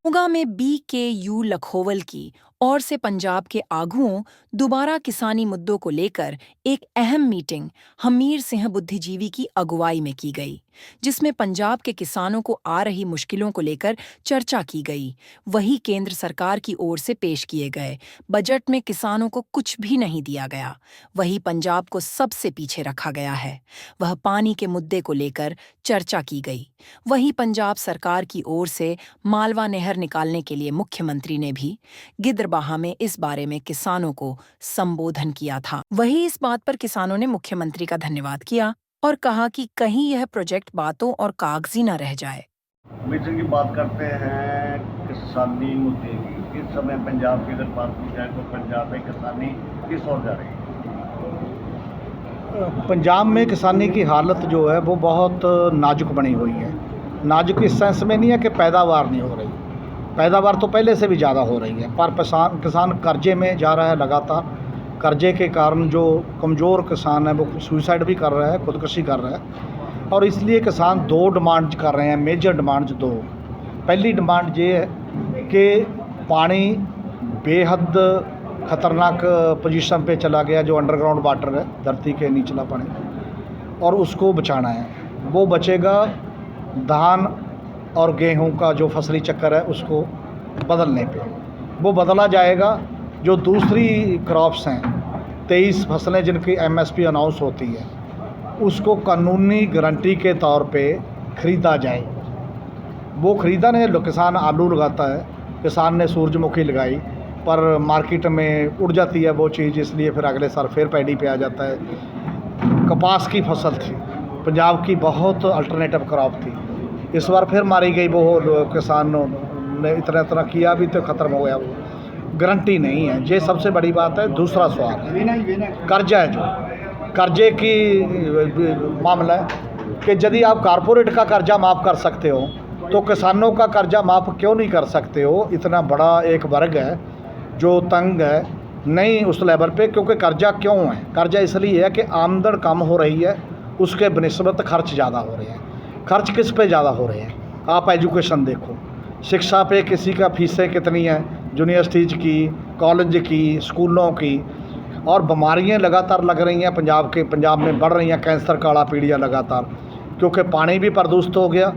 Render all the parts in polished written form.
मोगा में BKU लखोवल की और से पंजाब के आगुओं दोबारा किसानी मुद्दों को लेकर एक अहम मीटिंग हमीर सिंह बुद्धिजीवी की अगुवाई में की गई, जिसमें पंजाब के किसानों को आ रही मुश्किलों को लेकर चर्चा की गई। वहीं केंद्र सरकार की ओर से पेश किए गए बजट में किसानों को कुछ भी नहीं दिया गया। वहीं पंजाब को सबसे पीछे रखा गया है। वह पानी के मुद्दे को लेकर चर्चा की गई। वहीं पंजाब सरकार की ओर से मालवा नहर निकालने के लिए मुख्यमंत्री ने भी गिद्रबाहा में इस बारे में किसानों को संबोधन किया था। वहीं इस बात पर किसानों ने मुख्यमंत्री का धन्यवाद किया और कहा कि कहीं यह प्रोजेक्ट बातों और कागजी न रह जाए। मिशन की बात करते हैं किसानी मुद्दे की। इस समय पंजाब की अगर बात की जाए तो पंजाब में किसानी किस ओर जा रही है? पंजाब में किसानी की हालत जो है वो बहुत नाजुक बनी हुई है। नाजुक इस सेंस में नहीं है कि पैदावार नहीं हो रही, पैदावार तो पहले से भी ज़्यादा हो रही है, पर किसान कर्जे में जा रहा है लगातार। कर्जे के कारण जो कमज़ोर किसान है वो सुसाइड भी कर रहा है, खुदकुशी कर रहा है। और इसलिए किसान दो डिमांड कर रहे हैं, मेजर डिमांड्स दो। पहली डिमांड ये है कि पानी बेहद ख़तरनाक पोजीशन पे चला गया, जो अंडरग्राउंड वाटर है, धरती के नीचला पानी, और उसको बचाना है। वो बचेगा धान और गेहूं का जो फसली चक्कर है उसको बदलने पे, वो बदला जाएगा। जो दूसरी क्रॉप्स हैं 23 फसलें जिनकी MSP अनाउंस होती है, उसको कानूनी गारंटी के तौर पे ख़रीदा जाए। वो ख़रीदा नहीं, किसान आलू लगाता है, किसान ने सूरजमुखी लगाई, पर मार्केट में उड़ जाती है वो चीज़, इसलिए फिर अगले साल फिर पैडी पे आ जाता है। कपास की फसल थी पंजाब की, बहुत अल्टरनेटिव क्रॉप थी, इस बार फिर मारी गई। वो किसानों ने इतना किया भी तो ख़त्म हो गया, वो गारंटी नहीं है। ये सबसे बड़ी बात है। दूसरा सवाल है कर्जा है, जो कर्जे की मामला है कि यदि आप कारपोरेट का कर्जा माफ़ कर सकते हो तो किसानों का कर्जा माफ़ क्यों नहीं कर सकते हो? इतना बड़ा एक वर्ग है जो तंग है नहीं उस लेवल पे। क्योंकि कर्जा क्यों है? कर्जा इसलिए है कि आमदन कम हो रही है, उसके बनिस्बत खर्च ज़्यादा हो रहे हैं। खर्च किस पे ज़्यादा हो रहे हैं? आप एजुकेशन देखो, शिक्षा पे किसी का फीसें कितनी हैं, यूनिवर्सिटीज़ की, कॉलेज की, स्कूलों की। और बीमारियाँ लगातार लग रही हैं पंजाब में बढ़ रही हैं, कैंसर, काला पीलिया लगातार, क्योंकि पानी भी प्रदूषित हो गया,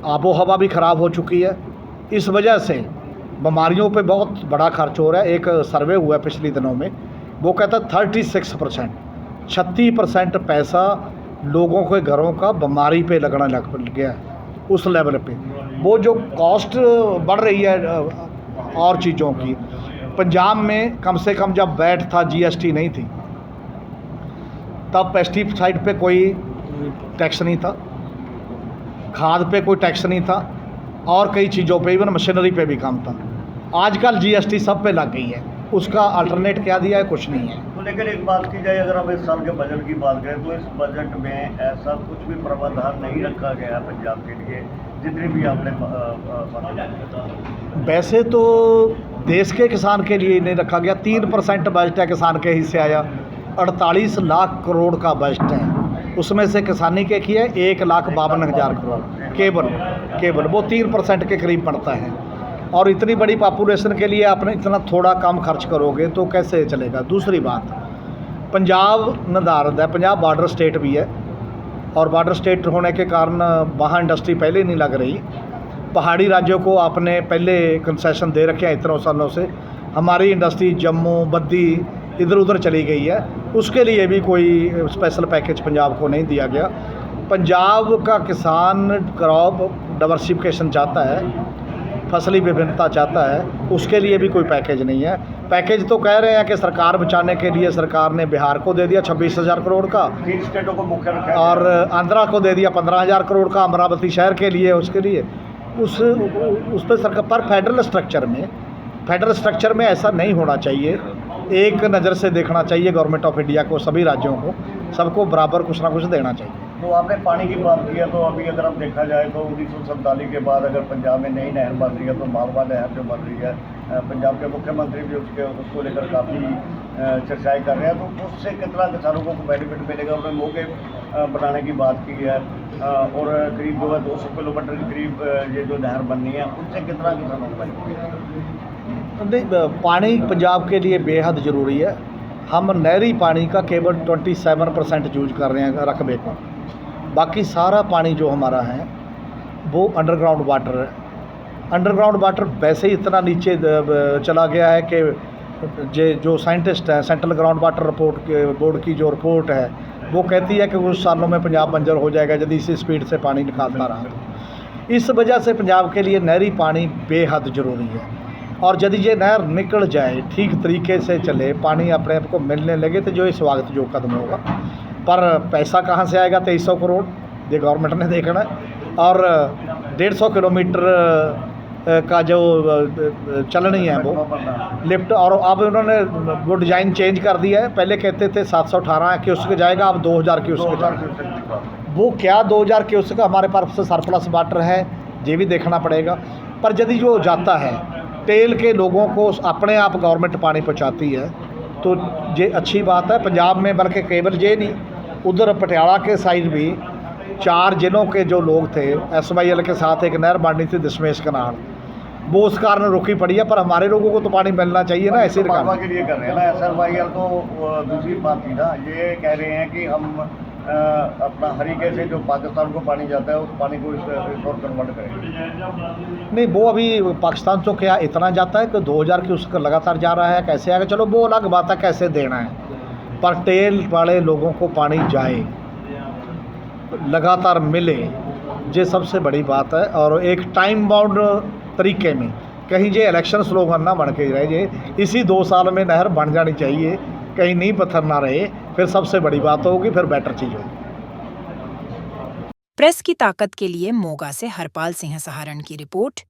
आबो हवा भी ख़राब हो चुकी है। इस वजह से बीमारियों पे बहुत बड़ा खर्च हो रहा है। एक सर्वे हुआ है पिछले दिनों में, वो कहता है 36% पैसा लोगों के घरों का बीमारी पे लगना लग गया है उस लेवल पे। वो जो कॉस्ट बढ़ रही है और चीज़ों की, पंजाब में कम से कम जब वैट था, GST नहीं थी, तब पेस्टिसाइड पे कोई टैक्स नहीं था, खाद पे कोई टैक्स नहीं था, और कई चीज़ों पे, इवन मशीनरी पे भी कम था। आजकल GST सब पे लग गई है। उसका अल्टरनेट क्या दिया है? कुछ नहीं है। तो लेकिन एक बात की जाए, अगर हम इस साल के बजट की बात करें तो इस बजट में ऐसा कुछ भी प्रावधान नहीं रखा गया है पंजाब के लिए, जितनी भी आपने वैसे तो देश के किसान के लिए नहीं रखा गया। 3% बजट है किसान के हिस्से आया, 48 लाख करोड़ का बजट है। उसमें से किसानी के किए 1,52,000 करोड़ केवल वो 3% के करीब पड़ता है। और इतनी बड़ी पॉपुलेशन के लिए आपने इतना थोड़ा कम खर्च करोगे तो कैसे चलेगा? दूसरी बात, पंजाब निर्धारित है, पंजाब बॉर्डर स्टेट भी है, और बॉर्डर स्टेट होने के कारण वहाँ इंडस्ट्री पहले नहीं लग रही। पहाड़ी राज्यों को आपने पहले कंसेशन दे रखे हैं इतने सालों से। हमारी इंडस्ट्री जम्मू, बद्दी इधर उधर चली गई है, उसके लिए भी कोई स्पेशल पैकेज पंजाब को नहीं दिया गया। पंजाब का किसान क्रॉप डाइवर्सिफिकेशन चाहता है, फसली विभिन्नता चाहता है, उसके लिए भी कोई पैकेज नहीं है। पैकेज तो कह रहे हैं कि सरकार बचाने के लिए सरकार ने बिहार को दे दिया 26,000 करोड़ का, 3 स्टेटों को मुख्य रखा, और आंध्रा को दे दिया 15,000 करोड़ का, अमरावती शहर के लिए, उसके लिए उस पर सरकार। पर फेडरल स्ट्रक्चर में ऐसा नहीं होना चाहिए। एक नज़र से देखना चाहिए गवर्नमेंट ऑफ इंडिया को, सभी राज्यों को, सबको बराबर कुछ ना कुछ देना चाहिए। तो आपने पानी की बात की है, तो अभी अगर हम देखा जाए तो 1947 के बाद अगर पंजाब में नई नहर बन रही है तो मालवा नहर जो बन रही है, पंजाब के मुख्यमंत्री भी उसको लेकर काफ़ी चर्चाएं कर रहे हैं। तो उससे कितना किसानों को बेनिफिट मिलेगा? उन्होंने मोगे बनाने की बात की है, और करीब जो है 200 किलोमीटर के करीब ये जो नहर बननी है उससे कितना किसानों को फायदा? नहीं, पानी पंजाब के लिए बेहद ज़रूरी है। हम नहरी पानी का केवल 27% यूज कर रहे हैं रकबे को। बाकी सारा पानी जो हमारा है वो अंडरग्राउंड वाटर है। अंडरग्राउंड वाटर वैसे ही इतना नीचे चला गया है कि जो साइंटिस्ट हैं, सेंट्रल ग्राउंड वाटर रिपोर्ट के बोर्ड की जो रिपोर्ट है वो कहती है कि कुछ सालों में पंजाब बंजर हो जाएगा यदि इसी स्पीड से पानी निकालता रहा तो। इस वजह से पंजाब के लिए नहरी पानी बेहद ज़रूरी है। और यदि ये नहर निकल जाए, ठीक तरीके से चले, पानी अपने आप को मिलने लगे तो जो ये स्वागत जो कदम होगा। पर पैसा कहाँ से आएगा? 2300 करोड़ ये गवर्नमेंट ने देखना है। और 150 किलोमीटर का जो चलनी है वो लिफ्ट, और अब उन्होंने वो डिज़ाइन चेंज कर दिया है। पहले कहते थे 718 क्यूसेक जाएगा, अब 2000 क्यूसेक जाएगा। वो क्या 2000 क्यूसेक हमारे पास सरप्लस वाटर है, ये भी देखना पड़ेगा। पर यदि जो जाता है टेल के लोगों को अपने आप गवर्नमेंट पानी पहुंचाती है तो ये अच्छी बात है। पंजाब में बल्कि केवल ये नहीं, उधर पटियाला के साइड भी 4 जिलों के जो लोग थे, SYL के साथ एक नहर बननी थी दशमेश कनाल, वो उस कारण रुकी पड़ी है। पर हमारे लोगों को तो पानी मिलना चाहिए ना, ऐसे बाबा के लिए कर रहे हैं ना। SYL तो दूसरी बात थी ना, ये कह रहे हैं कि हम अपना हरीके से जो पाकिस्तान को पानी जाता है उस पानी को इस और कन्वर्ट करेंगे। नहीं, वो अभी पाकिस्तान तो क्या इतना जाता है कि 2000 की उसका लगातार जा रहा है, कैसे आएगा? चलो वो अलग बात है कैसे देना है, पर टेल वाले लोगों को पानी जाए, लगातार मिले, ये सबसे बड़ी बात है। और एक टाइम बाउंड तरीके में, कहीं ये इलेक्शन स्लोगन ना बन के रहे, ये इसी 2 साल में नहर बन जानी चाहिए, कहीं नींव पत्थर ना रहे, फिर सबसे बड़ी बात होगी, फिर बेटर चीज़ होगी। प्रेस की ताकत के लिए मोगा से हरपाल सिंह सहारण की रिपोर्ट।